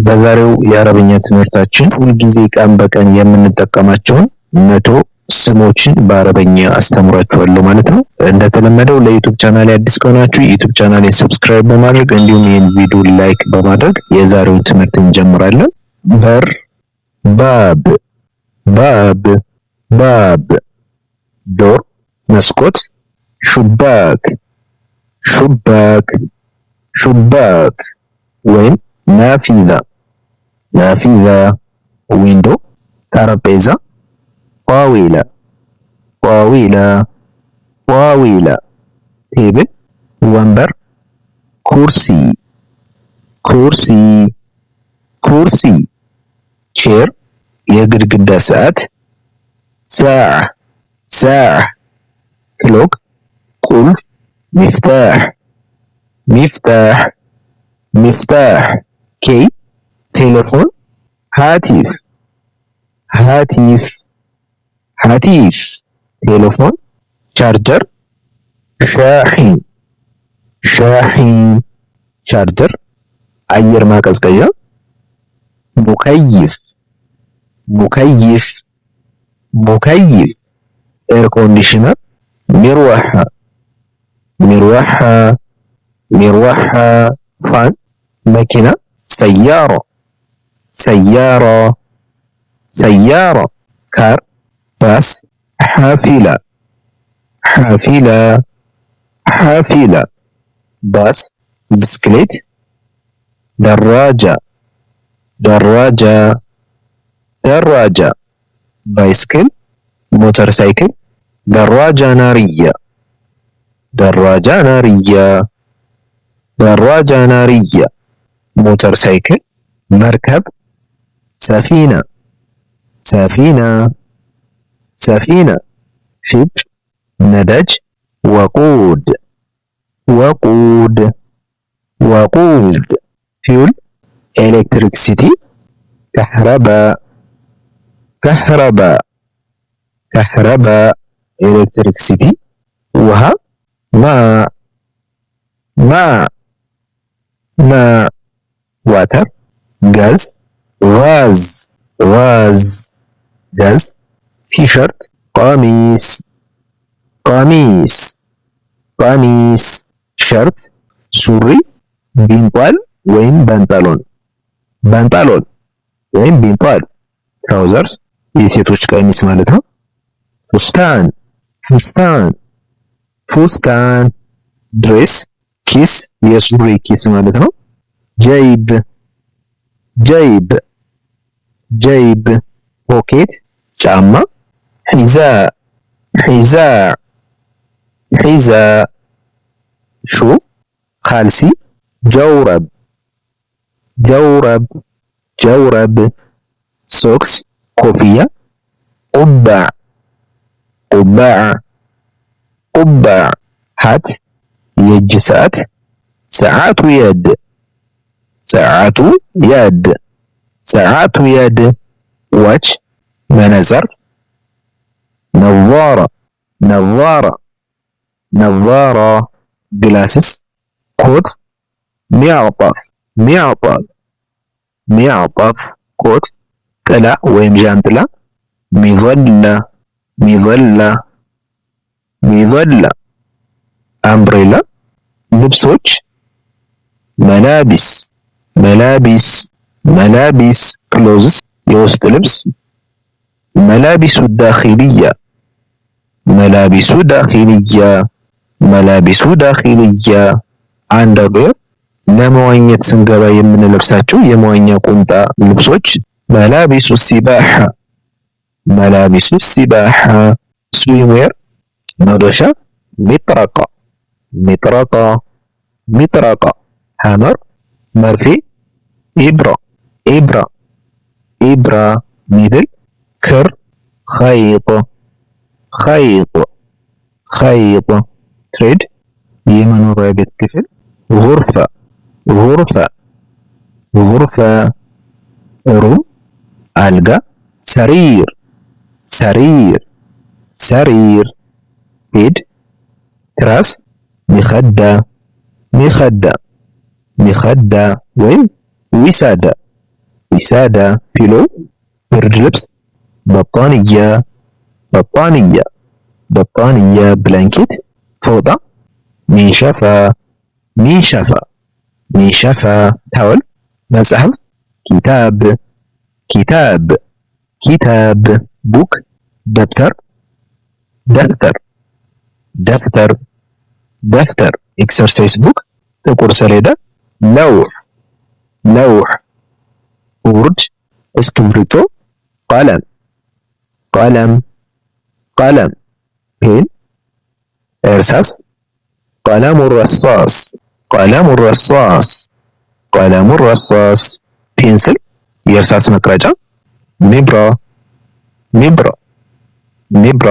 በዛሬው የአረብኛ ትምህርታችን ሁልጊዜ ቀን በቀን የምንጠቀማቸውን 100 ስሞችን በአረብኛ አስተምራችኋለሁ ማለት ነው። እንደተለመደው ለዩቲዩብ ቻናሌ አዲስ ከሆናችሁ ዩቲዩብ ቻናሌን ሰብስክራይብ በማድረግ እንዲሁም ይህን ቪዲዮ ላይክ በማድረግ የዛሬውን ትምህርት እንጀምራለን። በር፣ ባብ፣ ባብ፣ ባብ፣ ዶር፣ መስኮት፣ ሹባክ፣ ሹባክ፣ ሹባክ ወይም ናፊዛ፣ ናፊዛ፣ ዊንዶ፣ ጠረጴዛ፣ ጣዊላ፣ ጣዊላ፣ ጣዊላ፣ ቴብል፣ ወንበር፣ ኩርሲ፣ ኩርሲ፣ ኩርሲ፣ ቼር፣ የግድግዳ ሰዓት፣ ሳዕ፣ ሳዕ፣ ክሎክ፣ ቁልፍ፣ ሚፍታሕ፣ ሚፍታሕ፣ ሚፍታሕ፣ ኬይ፣ ቴሌፎን፣ ሃቲፍ፣ ሃቲፍ፣ ሃቲፍ፣ ቴሌፎን፣ ቻርጀር፣ ሻሒን፣ ሻሒን፣ ቻርጀር፣ አየር ማቀዝቀዣ፣ ሙከይፍ፣ ሙከይፍ፣ ሙከይፍ፣ ኤር ኮንዲሽነር፣ ሚርዋሓ፣ ሚርዋሓ፣ ሚርዋሓ፣ ፋን፣ መኪና፣ ሰያራ፣ ሰያራ፣ ሰያራ፣ ካር፣ ባስ፣ ሓፊላ፣ ሓፊላ፣ ሓፊላ፣ ባስ፣ ብስክሌት፣ ደራጃ፣ ደራጃ፣ ደራጃ፣ ባይስክል፣ ሞተር ሳይክል፣ ደራጃ ናርያ፣ ደራጃ ናርያ፣ ደራጃ ናርያ፣ ሞተር ሳይክል፣ መርከብ፣ ሰፊና፣ ሰፊና፣ ሰፊና፣ ሺፕ፣ ነዳጅ፣ ወቁድ፣ ወቁድ፣ ወቁድ፣ ፊውል፣ ኤሌክትሪክሲቲ፣ ከህረባ፣ ከህረባ፣ ከህረባ፣ ኤሌክትሪክሲቲ፣ ውሃ፣ ማእ፣ ማእ፣ ማእ፣ ዋተር፣ ጋዝ፣ ጋዝ፣ ጋዝ፣ ጋዝ፣ ቲሸርት፣ ቀሚስ፣ ቀሚስ፣ ቀሚስ፣ ሸርት፣ ሱሪ፣ ቢንጣል ወይም ባንጣሎን፣ ባንጣሎን ወይም ቢንጣል፣ ትራውዘርስ የሴቶች ቀሚስ ማለት ነው። ፉስታን፣ ፉስታን፣ ፉስታን፣ ድሬስ፣ ኪስ የሱሪ ኪስ ማለት ነው። ጀይብ፣ ጀይብ፣ ጀይብ፣ ፖኬት፣ ጫማ፣ ሒዛ፣ ሒዛ፣ ሒዛ፣ ሹ፣ ካልሲ፣ ጀውረብ፣ ጀውረብ፣ ጀውረብ፣ ሶክስ፣ ኮፍያ፣ ቁባዕ፣ ቁባዕ፣ ቁባዕ፣ ሃት የእጅ ሰዓት፣ ሰዓቱ የድ፣ ሰዓቱ የድ፣ ሰዓቱ የድ፣ ዋች መነጽር፣ ነዋራ፣ ነዋራ፣ ነዋራ፣ ግላስስ፣ ኮት፣ ሚዕጠፍ፣ ሚዕጠፍ፣ ሚዕጠፍ፣ ኮት፣ ጥላ ወይም ዣንጥላ፣ ሚዘላ፣ ሚዘላ፣ ሚዘላ፣ አምብሬላ፣ ልብሶች፣ መላቢስ፣ መላቢስ፣ መላቢስ፣ ክሎዝስ የውስጥ ልብስ፣ መላቢሱ ዳኺልያ፣ መላቢሱ ዳኺልያ፣ መላቢሱ ዳኺልያ፣ አንደርዌር ለመዋኘት ስንገባ የምንለብሳቸው የመዋኛ ቁምጣ ልብሶች፣ መላቢሱ ሲባሓ፣ መላቢሱ ሲባሓ፣ ስዊምዌር፣ መዶሻ፣ ሚጥረቃ፣ ሚጥረቃ፣ ሚጥረቃ፣ ሐመር፣ መርፌ፣ ኢብራ፣ ኢብራ፣ ኢብራ፣ ኒድል፣ ክር፣ ኸይጥ፣ ኸይጥ፣ ኸይጥ፣ ትሬድ የመኖሪያ ቤት ክፍል፣ ጉርፋ፣ ጉርፋ፣ ጉርፋ፣ ሩም፣ አልጋ፣ ሰሪር፣ ሰሪር፣ ሰሪር፣ ቤድ፣ ትራስ፣ ሚኸዳ፣ ሚኸዳ፣ ሚኸዳ ወይም ዊሳዳ፣ وسادة ፒሎ ብርድ ልብስ بطانية بطانية بطانية ብላንኬት ፎጣ ሚንሸፋ ሚንሸፋ ሚንሸፋ ታወል መጽሐፍ ኪታብ ኪታብ ኪታብ ቡክ ደብተር ደብተር ደብተር ደብተር ኤክሰርሳይዝ ቡክ ጥቁር ሰሌዳ ለውሕ ለውሕ ውርድ እስክሪብቶ ቀለም ቀለም ቀለም ፔን እርሳስ ቀለሙ ረሳስ ቀለሙ ረሳስ ቀለሙ ረሳስ ፔንስል የእርሳስ መቅረጫ ሚብራ ሚብራ ሚብራ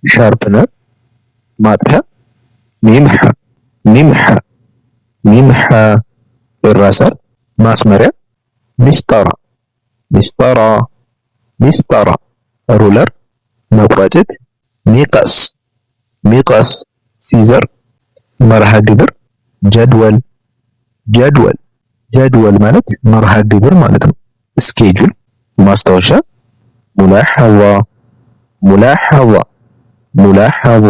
ሻርፕነር ማጥፊያ ሚምሐ ሚምሐ ሚምሐ እራሰር ማስመሪያ ሚስጠራ ሚስጠራ ሚስጠራ ሩለር መቁረጭት ሚቀስ ሚቀስ ሲዘር መርሃ ግብር ጀድወል ጀድወል ጀድወል ማለት መርሃ ግብር ማለት ነው። ስኬጁል ማስታወሻ ሙላሐዛ ሙላሐዛ ሙላሐዛ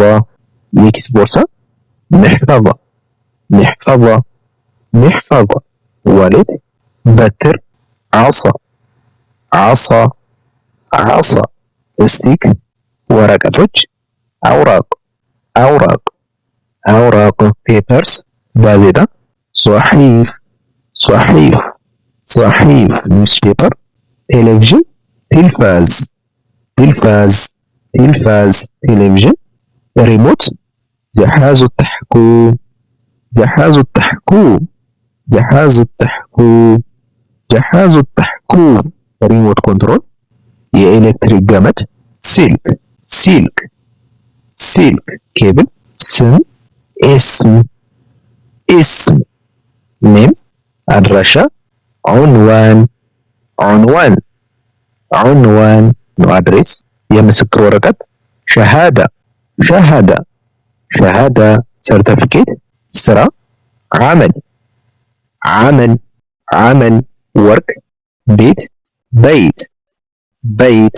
የኪስ ቦርሳ ምሕፈዛ ምሕፈዛ ምሕፈዛ ዋሌት በትር ዓሳ ዓሳ ዓሳ ስቲክ ወረቀቶች አውራቅ አውራቅ አውራቅ ፔፐርስ ጋዜጣ ሶሒፍ ሶሒፍ ሶሒፍ ኒውስፔፐር ቴሌቪዥን ቴልፋዝ ቴልፋዝ ቴልፋዝ ቴሌቪዥን ሪሞት جهاز التحكم جهاز التحكم جهاز التحكم جهاز التحكم ريموت كنترول የኤሌክትሪክ ገመድ ሲልክ ሲልክ ሲልክ ኬብል ስም اسم اسم ኔም አድራሻ ዑንዋን ዑንዋን ዑንዋን ነው አድሬስ የምስክር ወረቀት ሸሃዳ ሸሃዳ ሸሃዳ ሰርተፊኬት ስራ ዓመል ዓመል ዓመል ወርክ ቤት በይት በይት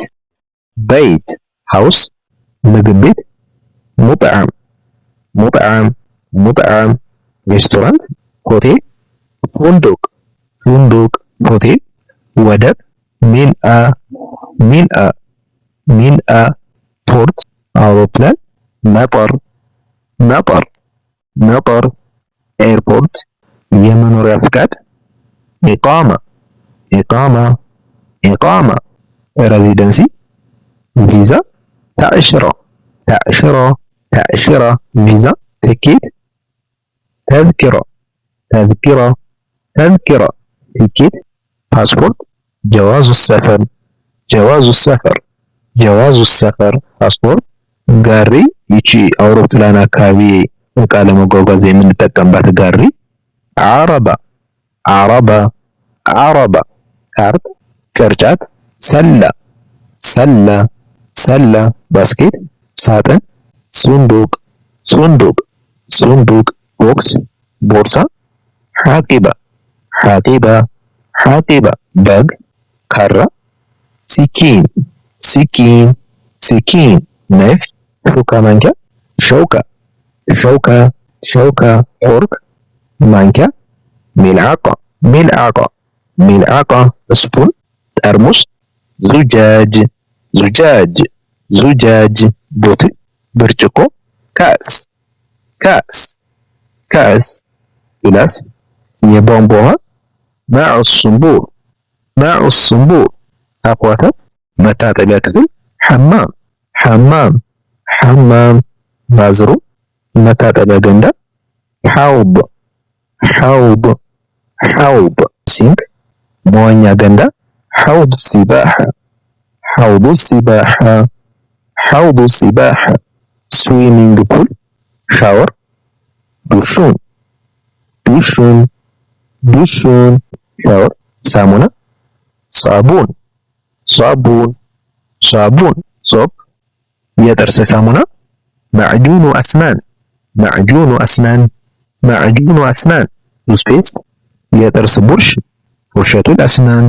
በይት ሃውስ ምግብ ቤት ሙጥዓም ሙጥዓም ሙጥዓም ሬስቶራንት ሆቴል ፉንዱቅ ፉንዱቅ ሆቴል ወደብ ሚንአ ሚንአ ሚንአ ፖርት አውሮፕላን መጠር መጠር መጠር ኤርፖርት የመኖሪያ ፍቃድ ኢቃማ ኢቃማ ኢቃማ ሬዚደንሲ ቪዛ ተዕሽራ ተዕሽራ ተዕሽራ ቪዛ ትኬት ተذكرة تذكرة تذكرة تيكيت باسبورت جواز السفر جواز السفر جواز السفر باسبورت ጋሪ ይቺ አውሮፕላን አካባቢ ዕቃ ለመጓጓዝ የምንጠቀምባት ጋሪ ዓረባ ዓረባ ዓረባ ካርት ቅርጫት ሰላ ሰላ ሰላ ባስኬት ሳጥን ሱንዱቅ ሱንዱቅ ሱንዱቅ ቦክስ ቦርሳ ሓቂባ ሓቂባ ሓቂባ በግ ካራ ሲኪን ሲኪን ሲኪን ናይፍ ሹካ ማንኪያ ሸውካ ሸውካ ሸውካ ፎርክ ማንኪያ ሚልዓቃ ሚልዓቃ ሚልዓቃ ስፑን ጠርሙስ ዙጃጅ ዙጃጅ ዙጃጅ ቦትል ብርጭቆ ካስ ካስ ካስ ግላስ የቧንቧ ውሃ ማዑ ስንቡር ማዑ ስንቡር አኳተ መታጠቢያ ክፍል ሐማም ሐማም ሐማም ባዝሩ መታጠቢያ ገንዳ ሐውድ ሐውድ ሐውድ ሲንክ መዋኛ ገንዳ ሐውድ ሲባሓ ሐውድ ሲባሓ ሐውድ ሲባሓ ስዊሚንግ ፑል ሻወር ዱሹን ዱሹን ዱሹን ሻወር ሳሙና ሳቡን ሳቡን ሳቡን ሶፕ የጥርስ ሳሙና ማዕጁኑ አስናን ማዕጁኑ አስናን ማዕጁኑ አስናን ቱስፔስት የጥርስ ቡርሽ ፉርሸቱል አስናን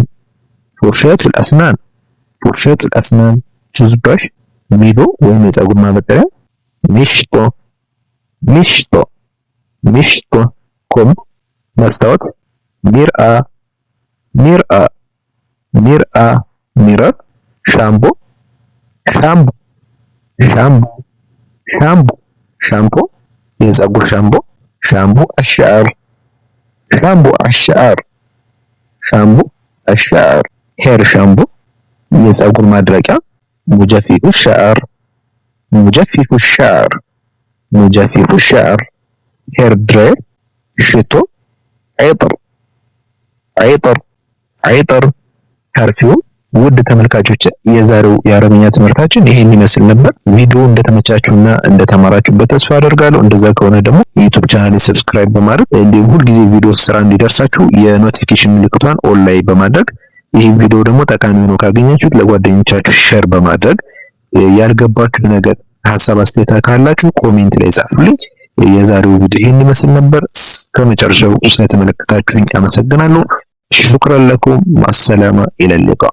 ፉርሸቱል አስናን ፉርሸቱል አስናን ቱዝብራሽ ሚዶ ወይም የፀጉር ማበጠሪያ ሚሽጦ ሚሽጦ ሚሽጦ ኮም መስታወት ሚርአ ሚርአ ሚርአ ሚረር ሻምቦ ሻምቦ ሻምቦ ሻምቦ ሻምፖ የፀጉር ሻምቦ ሻምቦ አሽዓር ሻምቦ አሽዓር ሻምቦ አሽዓር ሄር ሻምቦ የፀጉር ማድረቂያ ሙጀፊፉ ሻዕር ሙጀፊፉ ሻዕር ሙጀፊፉ ሻዕር ሄር ድራየር ሽቶ ዒጥር ዒጥር ዒጥር ፐርፊውም። ውድ ተመልካቾች የዛሬው የአረብኛ ትምህርታችን ይሄን ይመስል ነበር። ቪዲዮ እንደተመቻችሁና እንደተማራችሁበት ተስፋ አደርጋለሁ። እንደዛ ከሆነ ደግሞ ዩቲዩብ ቻናሌ ሰብስክራይብ በማድረግ እንዲሁም ሁልጊዜ ቪዲዮ ስራ እንዲደርሳችሁ የኖቲፊኬሽን ምልክቷን ኦን ላይ በማድረግ ይህ ቪዲዮ ደግሞ ጠቃሚ ሆኖ ካገኛችሁት ለጓደኞቻችሁ ሼር በማድረግ ያልገባችሁ ነገር ሐሳብ አስተያየት ካላችሁ ኮሜንት ላይ ጻፉልኝ። የዛሬው ቪዲዮ ይሄን ይመስል ነበር። እስከመጨረሻው ስለተመለከታችሁኝ አመሰግናለሁ። ሹክራን ለኩም። ማሰላማ ኢለል ሊቃ